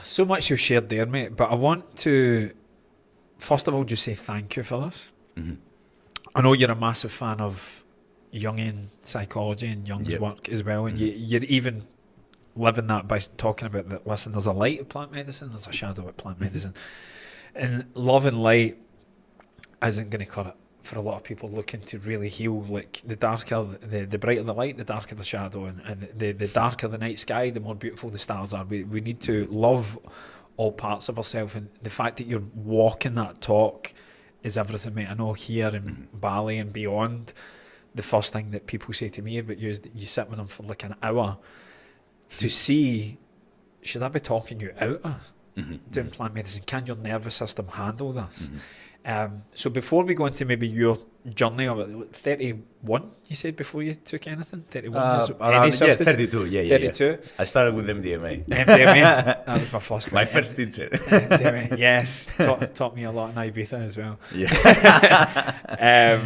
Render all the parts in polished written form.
so much you've shared there, mate, but I want to, first of all, just say thank you for this. Mm-hmm. I know you're a massive fan of Jungian psychology and Jung's Yep. work as well, and Mm-hmm. you're even living that by talking about that, listen, there's a light of plant medicine, there's a shadow of plant medicine. And love and light isn't going to cut it for a lot of people looking to really heal. Like the darker, the brighter the light, the darker the shadow, and the darker the night sky, the more beautiful the stars are. We need to love all parts of ourselves, and the fact that you're walking that talk is everything, mate. I know here in Bali and beyond, the first thing that people say to me about you is that you sit with them for like an hour to see, should I be talking you out of doing plant medicine? Can your nervous system handle this? So before we go into maybe your journey of 31, you said before you took anything? 31 years? Around, 32. 32. I started with MDMA. MDMA. That was my first My first teacher. MDMA. Yes, taught me a lot in Ibiza as well. Yeah.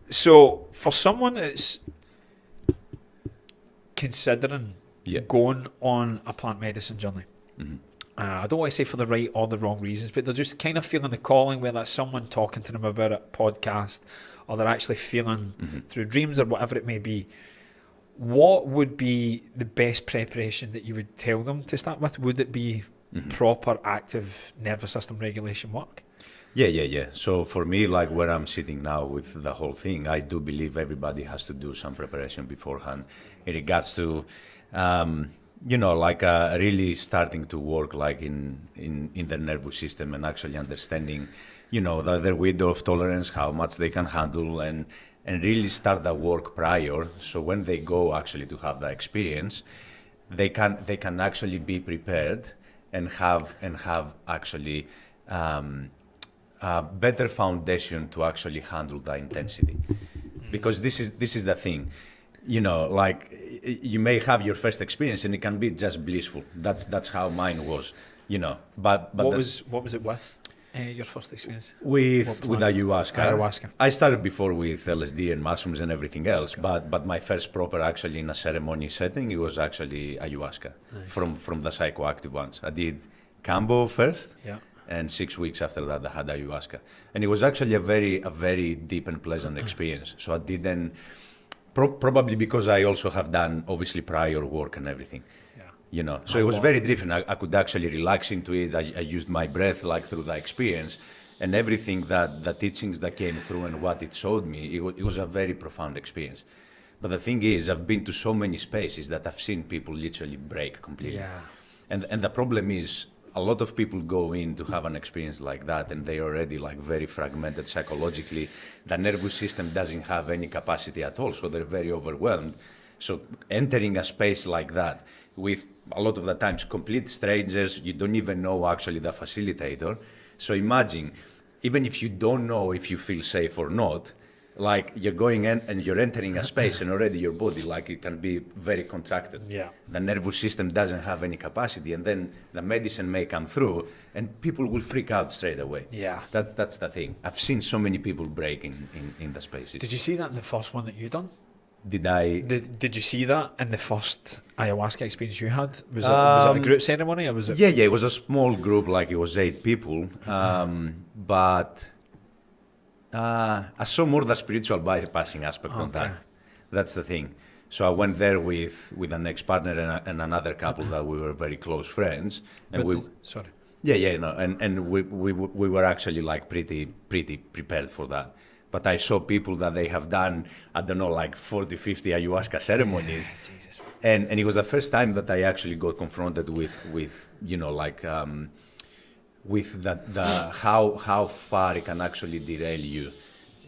So for someone that's considering going on a plant medicine journey, I don't want to say for the right or the wrong reasons, but they're just kind of feeling the calling, whether it's someone talking to them about it, podcast, or they're actually feeling through dreams or whatever it may be. What would be the best preparation that you would tell them to start with? Would it be proper active nervous system regulation work? Yeah. So for me, like where I'm sitting now with the whole thing, I do believe everybody has to do some preparation beforehand in regards to, really starting to work like in the nervous system and actually understanding, their window of tolerance, how much they can handle, and really start the work prior. So when they go actually to have the experience, they can actually be prepared and have actually a better foundation to actually handle the intensity. Because this is the thing. You may have your first experience and it can be just blissful. That's how mine was, But what was it with your first experience? With ayahuasca. Ayahuasca. I started before with LSD and mushrooms and everything else, but my first proper actually in a ceremony setting, it was actually ayahuasca. Nice. from the psychoactive ones. I did Cambo first. Yeah. And 6 weeks after that, I had ayahuasca, and it was actually a very deep and pleasant experience. So I didn't. Probably because I also have done obviously prior work and everything, So it was very different. I could actually relax into it. I used my breath like through the experience, and everything that the teachings that came through and what it showed me, it was a very profound experience. But the thing is, I've been to so many spaces that I've seen people literally break completely. Yeah. And the problem is, a lot of people go in to have an experience like that, and they're already like very fragmented psychologically. The nervous system doesn't have any capacity at all, so they're very overwhelmed. So entering a space like that with a lot of the times complete strangers, you don't even know actually the facilitator. So imagine, even if you don't know if you feel safe or not, like you're going in and you're entering a space and already your body, like it can be very contracted. Yeah. The nervous system doesn't have any capacity, and then the medicine may come through and people will freak out straight away. Yeah. That's the thing. I've seen so many people break in the spaces. Did you see that in the first one that you done? Did I? Did you see that in the first ayahuasca experience you had? Was it a group ceremony or was it? Yeah, it was a small group, like it was 8 people, but I saw more the spiritual bypassing aspect on that. That's the thing. So I went there with an ex-partner and another couple that we were very close friends, and sorry. And we were actually like pretty prepared for that. But I saw people that they have done, I don't know, like 40, 50 ayahuasca ceremonies. Jesus. And it was the first time that I actually got confronted with how far it can actually derail you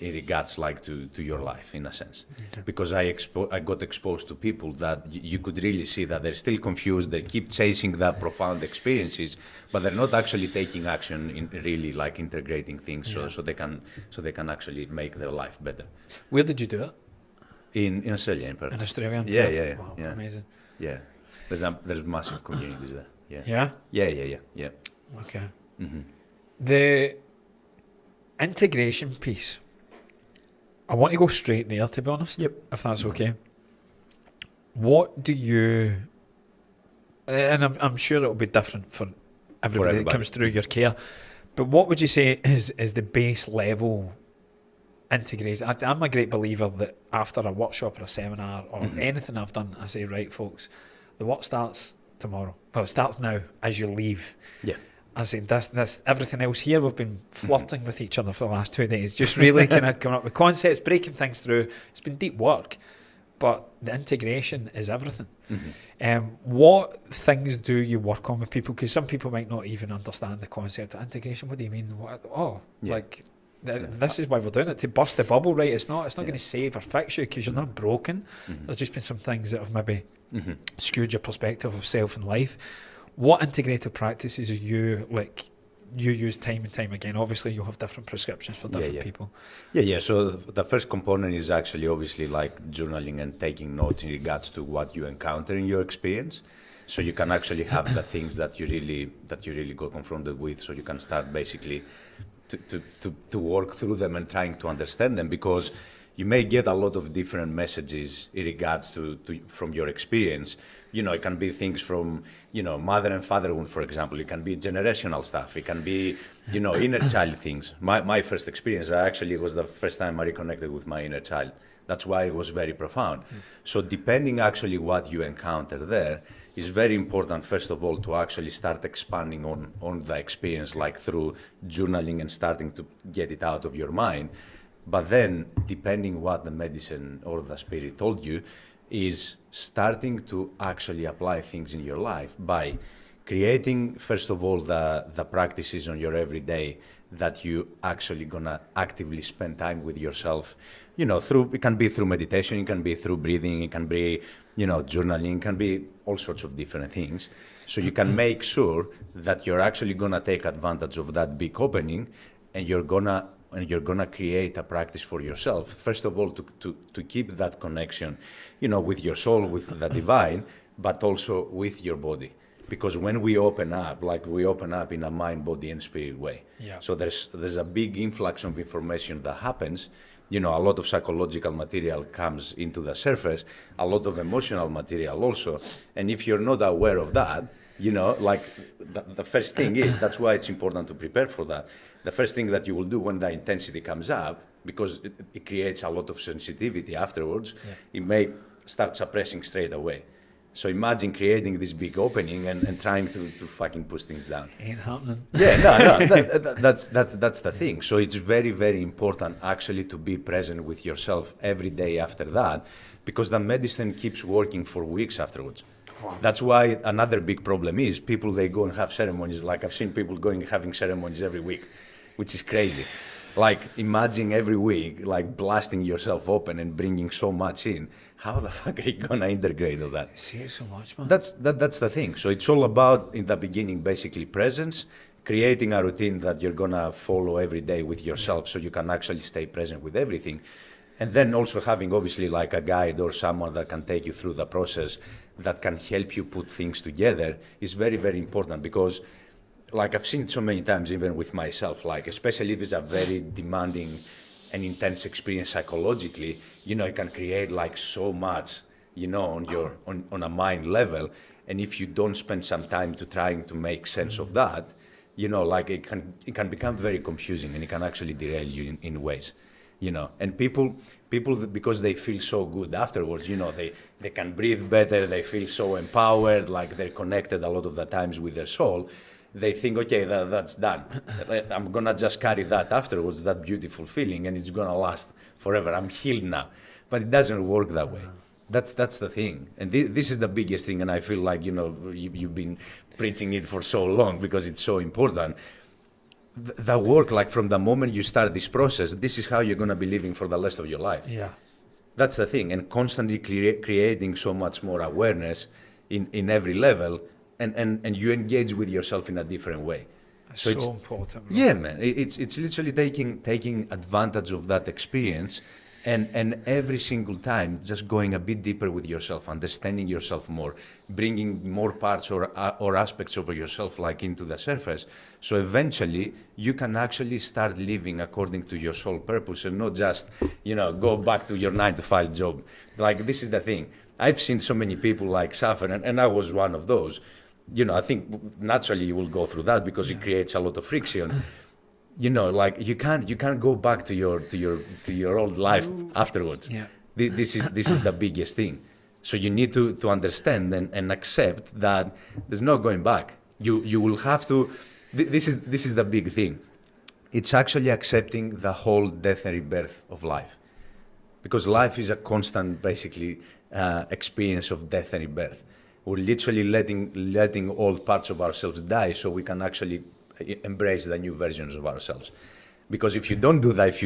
in regards like to your life, in a sense. Okay. Because I got exposed to people that you could really see that they're still confused, they keep chasing that profound experiences, but they're not actually taking action in really like integrating things so they can actually make their life better. Where did you do it? In Australia, in Perth. In Australia? Yeah. Wow, Yeah. amazing. Yeah. There's massive communities there. Yeah? Yeah. Okay. Mm-hmm. The integration piece, I want to go straight there, to be honest. Yep. If that's okay. What do you, and I'm sure it'll be different for everybody that comes through your care. But what would you say is the base level integration? I'm a great believer that after a workshop or a seminar or anything I've done, I say, right, folks, the work starts tomorrow. Well, it starts now as you leave. Yeah. I say this everything else here, we've been flirting with each other for the last 2 days, just really kind of coming up with concepts, breaking things through. It's been deep work, but the integration is everything. What things do you work on with people? Because some people might not even understand the concept of integration. What do you mean? This is why we're doing it, to burst the bubble, right? It's not going to save or fix you because you're not broken. There's just been some things that have maybe skewed your perspective of self and life. What integrative practices are you use time and time again? Obviously, you'll have different prescriptions for different people. Yeah. So the first component is actually obviously like journaling and taking notes in regards to what you encounter in your experience. So you can actually have the things that you really got confronted with. So you can start basically to work through them and trying to understand them, because you may get a lot of different messages in regards to from your experience. It can be things from, mother and fatherhood, for example. It can be generational stuff. It can be, inner child things. My first experience, it was the first time I reconnected with my inner child. That's why it was very profound. So depending actually what you encounter there, is very important, first of all, to actually start expanding on the experience, like through journaling and starting to get it out of your mind. But then, depending what the medicine or the spirit told you, is starting to actually apply things in your life by creating, first of all, the practices on your everyday that you actually gonna actively spend time with yourself. It can be through meditation, it can be through breathing, it can be, journaling, it can be all sorts of different things. So you can make sure that you're actually gonna take advantage of that big opening, and you're gonna create a practice for yourself. First of all, to keep that connection, with your soul, with the divine, but also with your body. Because when we open up, we open up in a mind, body, and spirit way. Yeah. So there's a big influx of information that happens. A lot of psychological material comes into the surface, a lot of emotional material also. And if you're not aware of that, the first thing is, that's why it's important to prepare for that. The first thing that you will do when the intensity comes up, because it creates a lot of sensitivity afterwards, it may start suppressing straight away. So imagine creating this big opening and trying to fucking push things down. Ain't happening. Yeah, no, that's the thing. So it's very, very important actually to be present with yourself every day after that, because the medicine keeps working for weeks afterwards. Wow. That's why another big problem is people, they go and have ceremonies. Like I've seen people having ceremonies every week, which is crazy. Like imagine every week, like blasting yourself open and bringing so much in. How the fuck are you gonna integrate all that? You see it so much, man. That's the thing. So it's all about, in the beginning, basically presence, creating a routine that you're gonna follow every day with yourself, so you can actually stay present with everything. And then also having obviously like a guide or someone that can take you through the process, that can help you put things together, is very, very important. Because like I've seen it so many times, even with myself, like especially if it's a very demanding and intense experience psychologically, it can create like so much, on a mind level. And if you don't spend some time to trying to make sense of that, like it can become very confusing, and it can actually derail you in ways. And people because they feel so good afterwards, they can breathe better, they feel so empowered, like they're connected a lot of the times with their soul. They think, okay, that's done. I'm gonna just carry that afterwards, that beautiful feeling, and it's gonna last forever. I'm healed now. But it doesn't work that way. That's the thing. And this is the biggest thing, and I feel like, you've been preaching it for so long because it's so important. The work, like from the moment you start this process, this is how you're gonna be living for the rest of your life. Yeah. That's the thing. And constantly creating so much more awareness in every level, and you engage with yourself in a different way. So it's important. Bro. Yeah, man. It's literally taking advantage of that experience, and every single time just going a bit deeper with yourself, understanding yourself more, bringing more parts or aspects of yourself like into the surface. So eventually you can actually start living according to your soul purpose, and not just, go back to your 9-to-5 job. Like this is the thing. I've seen so many people like suffer, and I was one of those. I think naturally you will go through that because it creates a lot of friction. Like you can't go back to your old life afterwards. Yeah. This is the biggest thing. So you need to understand and accept that there's no going back. You will have to. This is the big thing. It's actually accepting the whole death and rebirth of life, because life is a constant, basically, experience of death and rebirth. We're literally letting old parts of ourselves die so we can actually embrace the new versions of ourselves. Because if you don't do that, if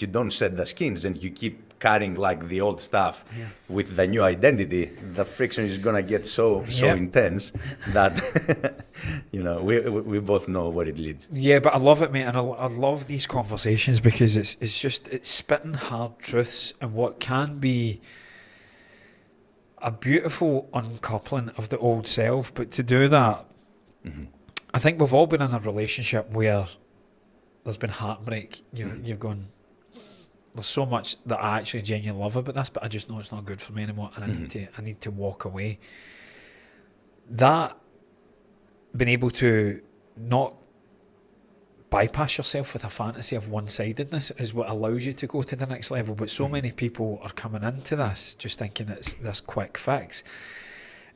you don't shed the skins and you keep carrying like the old stuff with the new identity, the friction is gonna get so intense that we both know where it leads. Yeah, but I love it, mate, and I love these conversations because it's spitting hard truths and what can be a beautiful uncoupling of the old self. But to do that, I think we've all been in a relationship where there's been heartbreak. You've gone, there's so much that I actually genuinely love about this, but I just know it's not good for me anymore, and I need to walk away. That being able to not bypass yourself with a fantasy of one-sidedness is what allows you to go to the next level. But so many people are coming into this just thinking it's this quick fix,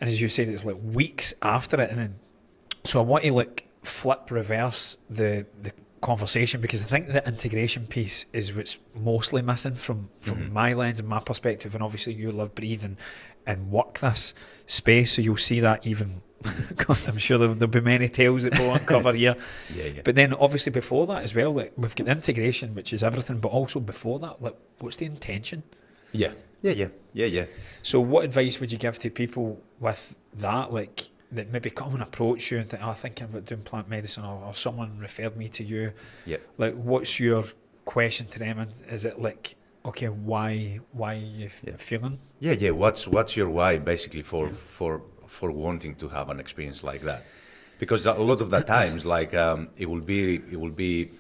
and as you said, it's like weeks after it. And then, so I want to flip reverse the conversation, because I think the integration piece is what's mostly missing from my lens and my perspective. And obviously you live, breathe and work this space, so you'll see that even God, I'm sure there'll be many tales that we'll uncover here. Yeah. But then obviously before that as well, we've got the integration, which is everything, but also before that, what's the intention? Yeah. So what advice would you give to people with that, that maybe come and approach you and think, thinking about doing plant medicine, or someone referred me to you? Yeah. What's your question to them? And is it okay, why are you feeling? Yeah. What's your why, basically, for wanting to have an experience like that? Because a lot of the times, it will be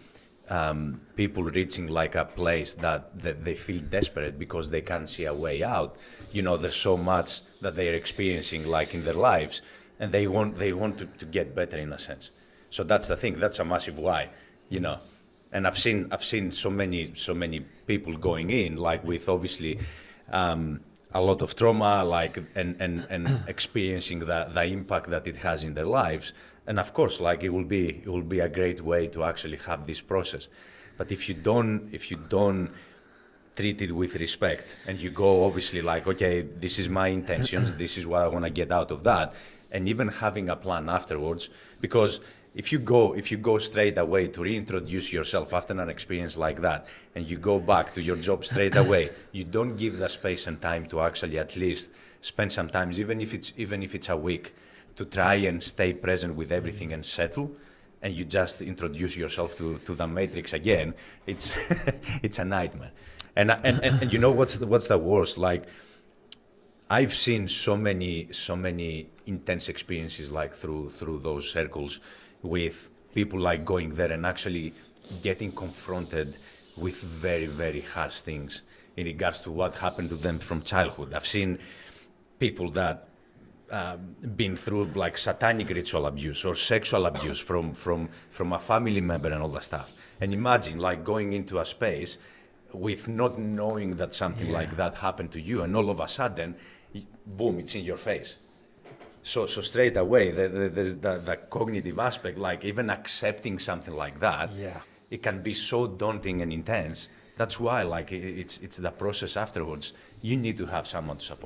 people reaching a place that they feel desperate because they can't see a way out. There's so much that they are experiencing in their lives, and they want to get better, in a sense. So that's the thing. That's a massive why, And I've seen so many people going in with obviously a lot of trauma, and experiencing the impact that it has in their lives. And of course, it will be a great way to actually have this process. But if you don't treat it with respect, and you go obviously okay, this is my intentions, this is what I want to get out of that, and even having a plan afterwards, because if you go straight away to reintroduce yourself after an experience like that, and you go back to your job straight away, you don't give the space and time to actually at least spend some time, even if it's a week, to try and stay present with everything and settle, and you just introduce yourself to the matrix again. It's it's a nightmare. And what's the worst? I've seen so many intense experiences through those circles, with people going there and actually getting confronted with very, very harsh things in regards to what happened to them from childhood. I've seen people that been through satanic ritual abuse or sexual abuse from a family member and all that stuff. And imagine going into a space with not knowing that something like that happened to you, and all of a sudden, boom, it's in your face. So straight away, there's the cognitive aspect, even accepting something like that, it can be so daunting and intense. That's why, it's the process afterwards. You need to have someone to support